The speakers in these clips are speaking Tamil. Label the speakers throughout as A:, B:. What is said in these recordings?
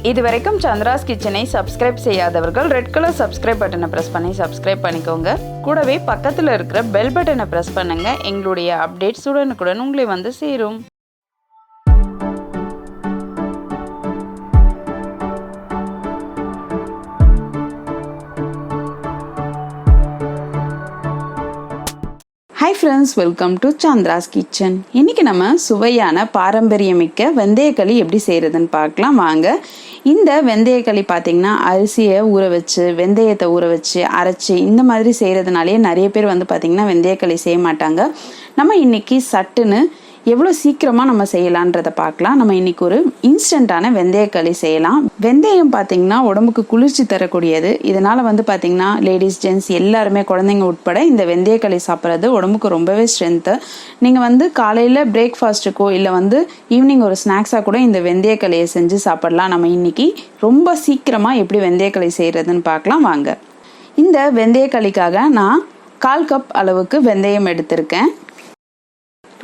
A: இதுவரைக்கும் சந்திராஸ் கிச்சனை சப்ஸ்கிரைப் செய்யாதவர்கள் ரெட் கலர் சப்ஸ்கிரைப் பட்டனை பிரஸ் பண்ணி சப்ஸ்கிரைப் பண்ணிக்கோங்க. கூடவே பக்கத்தில் இருக்கிற பெல் பட்டனை பிரஸ் பண்ணுங்க. எங்களுடைய அப்டேட்ஸ் உடனுக்குடன் உங்களை வந்து சேரும். Hi friends, welcome to Chandra's kitchen. இன்றைக்கி நம்ம சுவையான பாரம்பரியமிக்க வெந்தயக்களி எப்படி செய்கிறதுன்னு பார்க்கலாம் வாங்க. இந்த வெந்தயக்களி பார்த்திங்கன்னா அரிசியை ஊற வச்சு வெந்தயத்தை ஊற வச்சு அரைச்சி இந்த மாதிரி செய்கிறதுனாலே நிறைய பேர் வந்து பார்த்திங்கன்னா வெந்தயக்களி செய்ய மாட்டாங்க. நம்ம இன்றைக்கி சட்டுன்னு எவ்வளோ சீக்கிரமாக நம்ம செய்யலான்றதை பார்க்கலாம். நம்ம இன்றைக்கி ஒரு இன்ஸ்டண்ட்டான வெந்தயக்களி செய்யலாம். வெந்தயம் பார்த்திங்கன்னா உடம்புக்கு குளிர்ச்சி தரக்கூடியது. இதனால் வந்து பார்த்திங்கன்னா லேடிஸ் ஜென்ட்ஸ் எல்லாருமே குழந்தைங்க உட்பட இந்த வெந்தயக்களி சாப்பிட்றது உடம்புக்கு ரொம்பவே ஸ்ட்ரென்த்து. நீங்கள் வந்து காலையில் பிரேக்ஃபாஸ்ட்டுக்கோ இல்லை வந்து ஈவினிங் ஒரு ஸ்நாக்ஸாக கூட இந்த வெந்தயக்களியை செஞ்சு சாப்பிடலாம். நம்ம இன்றைக்கி ரொம்ப சீக்கிரமாக எப்படி வெந்தயக்களி செய்கிறதுன்னு பார்க்கலாம் வாங்க. இந்த வெந்தயக்களிக்காக நான் 1/4 கப் அளவுக்கு வெந்தயம் எடுத்திருக்கேன்.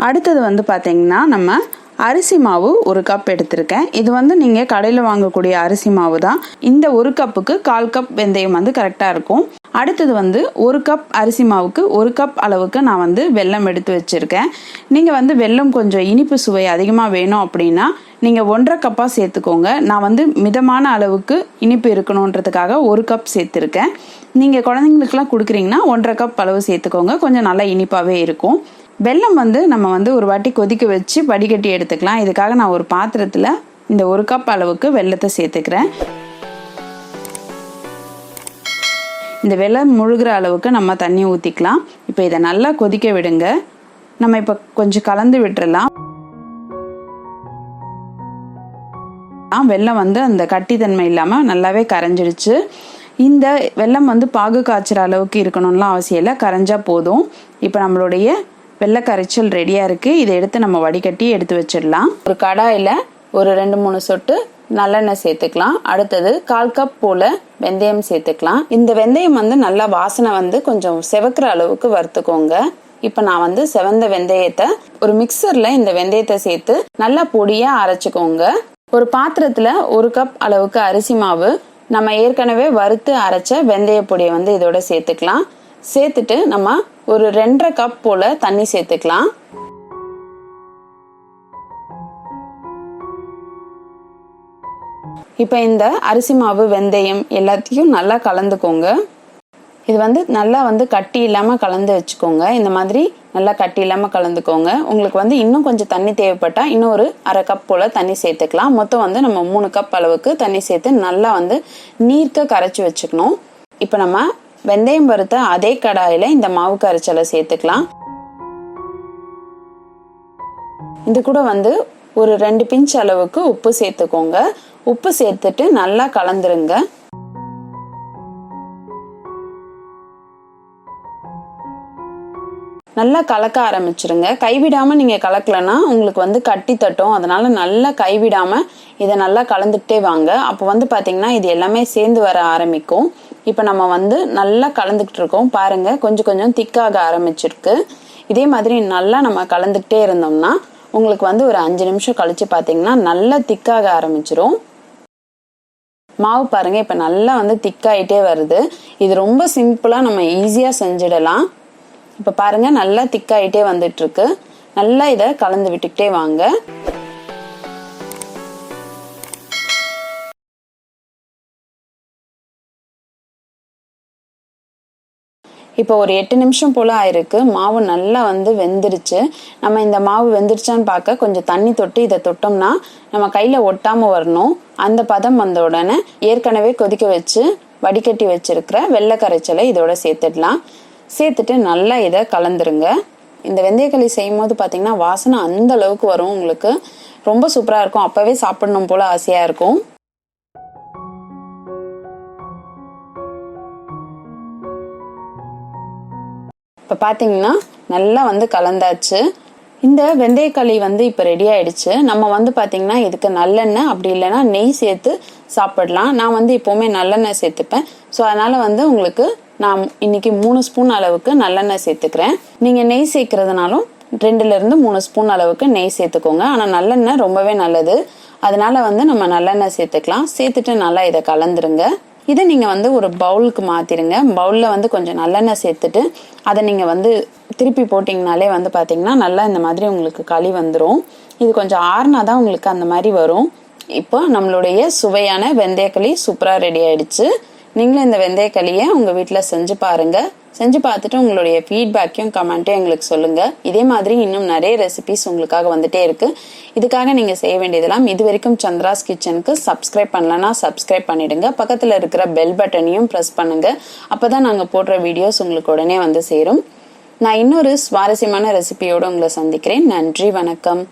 A: அடுத்தது வந்து பார்த்திங்கன்னா நம்ம அரிசி மாவு 1 கப் எடுத்திருக்கேன். இது வந்து நீங்கள் கடையில் வாங்கக்கூடிய அரிசி மாவு தான். இந்த 1 கப்புக்கு 1/4 கப் வெந்தயம் வந்து கரெக்டாக இருக்கும். அடுத்தது வந்து 1 கப் அரிசி மாவுக்கு 1 கப் அளவுக்கு நான் வந்து வெல்லம் எடுத்து வச்சுருக்கேன். நீங்கள் வந்து வெல்லம் கொஞ்சம் இனிப்பு சுவை அதிகமாக வேணும் அப்படின்னா நீங்கள் 1/2 கப்பாக சேர்த்துக்கோங்க. நான் வந்து மிதமான அளவுக்கு இனிப்பு இருக்கணுன்றதுக்காக 1 கப் சேர்த்துருக்கேன். நீங்கள் குழந்தைங்களுக்குலாம் கொடுக்குறீங்கன்னா 1/2 கப் அளவு சேர்த்துக்கோங்க. கொஞ்சம் நல்லா இனிப்பாகவே இருக்கும். வெல்லம் வந்து நம்ம வந்து ஒரு வாட்டி கொதிக்க வச்சு வடிகட்டி எடுத்துக்கலாம். இதுக்காக நான் ஒரு பாத்திரத்தில் இந்த 1 கப் அளவுக்கு வெல்லத்தை சேர்த்துக்கிறேன். இந்த வெல்லம் முழுகிற அளவுக்கு நம்ம தண்ணி ஊற்றிக்கலாம். இப்போ இதை நல்லா கொதிக்க விடுங்க. நம்ம இப்போ கொஞ்சம் கலந்து விட்டுறலாம். வெல்லம் வந்து அந்த கட்டித்தன்மை இல்லாமல் நல்லாவே கரைஞ்சிடுச்சு. இந்த வெல்லம் வந்து பாகு காய்ச்சுற அளவுக்கு இருக்கணும்லாம் அவசியம் இல்லை, கரைஞ்சா போதும். இப்போ நம்மளுடைய வெள்ளை கரைச்சல் ரெடியாக இருக்குது. இதை எடுத்து நம்ம வடிகட்டி எடுத்து வச்சிடலாம். ஒரு கடாயில் ஒரு 2-3 சொட்டு நல்லெண்ணெய் சேர்த்துக்கலாம். அடுத்தது 1/4 கப் போல் வெந்தயம் சேர்த்துக்கலாம். இந்த வெந்தயம் வந்து நல்லா வாசனை வந்து கொஞ்சம் செவக்கிற அளவுக்கு வறுத்துக்கோங்க. இப்போ நான் வந்து செவந்த வெந்தயத்தை ஒரு மிக்சரில் இந்த வெந்தயத்தை சேர்த்து நல்லா பொடியாக அரைச்சிக்கோங்க. ஒரு பாத்திரத்தில் 1 கப் அளவுக்கு அரிசி மாவு நம்ம ஏற்கனவே வறுத்து அரைச்ச வெந்தய பொடியை வந்து இதோட சேர்த்துக்கலாம். சேர்த்துட்டு நம்ம ஒரு 2.5 கப் போல தண்ணி சேர்த்துக்கலாம். இப்போ இந்த அரிசி மாவு வெந்தயம் எல்லாத்தையும் நல்லா கலந்துக்கோங்க. இது வந்து நல்லா வந்து கட்டி இல்லாமல் கலந்து வச்சுக்கோங்க. இந்த மாதிரி நல்லா கட்டி இல்லாமல் கலந்துக்கோங்க. உங்களுக்கு வந்து இன்னும் கொஞ்சம் தண்ணி தேவைப்பட்டா இன்னும் ஒரு 1/2 கப் போல தண்ணி சேர்த்துக்கலாம். மொத்தம் வந்து நம்ம 3 கப் அளவுக்கு தண்ணி சேர்த்து நல்லா வந்து நீர்க்க கரைச்சி வச்சுக்கணும். இப்போ நம்ம வெந்தயம் வறுத்த அதே கடாயில இந்த மாவு கரைச்சலை சேர்த்துக்கலாம். இது கூட வந்து ஒரு 2 பிஞ்ச் அளவுக்கு உப்பு சேர்த்துக்கோங்க. உப்பு சேர்த்துட்டு நல்லா கலந்துருங்க. நல்லா கலக்க ஆரம்பிச்சிருங்க. கைவிடாம நீங்க கலக்கலன்னா உங்களுக்கு வந்து கட்டி தட்டும். அதனால நல்லா கைவிடாம இதை நல்லா கலந்துட்டே வாங்க. அப்போ வந்து பாத்தீங்கன்னா இது எல்லாமே சேர்ந்து வர ஆரம்பிக்கும். இப்போ நம்ம வந்து நல்லா கலந்துக்கிட்டு இருக்கோம். பாருங்க கொஞ்சம் கொஞ்சம் திக்காக ஆரம்பிச்சிருக்கு. இதே மாதிரி நல்லா நம்ம கலந்துக்கிட்டே இருந்தோம்னா உங்களுக்கு வந்து ஒரு 5 நிமிஷம் கழிச்சு பாத்தீங்கன்னா நல்லா திக்காக ஆரம்பிச்சிரும். மாவு பாருங்க இப்போ நல்லா வந்து திக்காயிட்டே வருது. இது ரொம்ப சிம்பிளா நம்ம ஈஸியா செஞ்சிடலாம். இப்போ பாருங்க நல்லா திக்காயிட்டே வந்துட்டு இருக்கு. நல்லா இதை கலந்து விட்டுக்கிட்டே வாங்க. இப்போ ஒரு 8 நிமிஷம் போல ஆயிருக்கு. மாவு நல்லா வந்து வெந்துருச்சு. நம்ம இந்த மாவு வெந்துருச்சான்னு பார்க்க கொஞ்சம் தண்ணி தொட்டு இதை தொட்டோம்னா நம்ம கையில ஒட்டாம வரணும். அந்த பதம் வந்த உடனே ஏற்கனவே கொதிக்க வச்சு வடிகட்டி வச்சிருக்கிற வெள்ளை கரைச்சலை இதோட சேர்த்துடலாம். சேர்த்துட்டு நல்லா இதை கலந்துருங்க. இந்த வெந்தயக்களி செய்யும் போது பாத்தீங்கன்னா வாசனை அந்த அளவுக்கு வரும். உங்களுக்கு ரொம்ப சூப்பரா இருக்கும். அப்பவே சாப்பிடணும் போல ஆசையா இருக்கும். இப்ப பாத்தீங்கன்னா நல்லா வந்து கலந்தாச்சு. இந்த வெந்தயக்களி வந்து இப்போ ரெடி ஆயிடுச்சு. நம்ம வந்து பாத்தீங்கன்னா இதுக்கு நல்லெண்ணெய் அப்படி இல்லைன்னா நெய் சேர்த்து சாப்பிடலாம். நான் வந்து எப்பவுமே நல்லெண்ணெய் சேர்த்துப்பேன். ஸோ அதனால வந்து உங்களுக்கு நான் இன்னைக்கு 3 ஸ்பூன் அளவுக்கு நல்லெண்ணெய் சேர்த்துக்கிறேன். நீங்க நெய் சேர்க்கறதுனாலும் 2 to 3 ஸ்பூன் அளவுக்கு நெய் சேர்த்துக்கோங்க. ஆனால் நல்லெண்ணெய் ரொம்பவே நல்லது. அதனால வந்து நம்ம நல்லெண்ணெய் சேர்த்துக்கலாம். சேர்த்துட்டு நல்லா இதை கலந்துருங்க. இதை நீங்கள் வந்து ஒரு பவுலுக்கு மாற்றிடுங்க. பவுலில் வந்து கொஞ்சம் நல்லெண்ணெய் சேர்த்துட்டு அதை நீங்கள் வந்து திருப்பி போட்டிங்கனாலே வந்து பார்த்தீங்கன்னா நல்லா இந்த மாதிரி உங்களுக்கு களி வந்துடும். இது கொஞ்சம் ஆறுனா தான் உங்களுக்கு அந்த மாதிரி வரும். இப்போ நம்மளுடைய சுவையான வெந்தயக்களி சூப்பராக ரெடி ஆயிடுச்சு. நீங்களும் இந்த வெந்தயக்களியை உங்கள் வீட்டில் செஞ்சு பாருங்கள். செஞ்சு பார்த்துட்டு உங்களுடைய ஃபீட்பேக்கையும் கமெண்ட்டையும் எங்களுக்கு சொல்லுங்கள். இதே மாதிரி இன்னும் நிறைய ரெசிபிஸ் உங்களுக்காக வந்துட்டே இருக்குது. இதுக்காக நீங்கள் செய்ய வேண்டியதெல்லாம், இது வரைக்கும் சந்திராஸ் கிச்சனுக்கு சப்ஸ்கிரைப் பண்ணலன்னா சப்ஸ்கிரைப் பண்ணிடுங்க. பக்கத்தில் இருக்கிற பெல் பட்டனையும் ப்ரெஸ் பண்ணுங்கள். அப்போ தான் நாங்கள் போடுற வீடியோஸ் உங்களுக்கு உடனே வந்து சேரும். நான் இன்னொரு சுவாரஸ்யமான ரெசிபியோடு உங்களை சந்திக்கிறேன். நன்றி, வணக்கம்.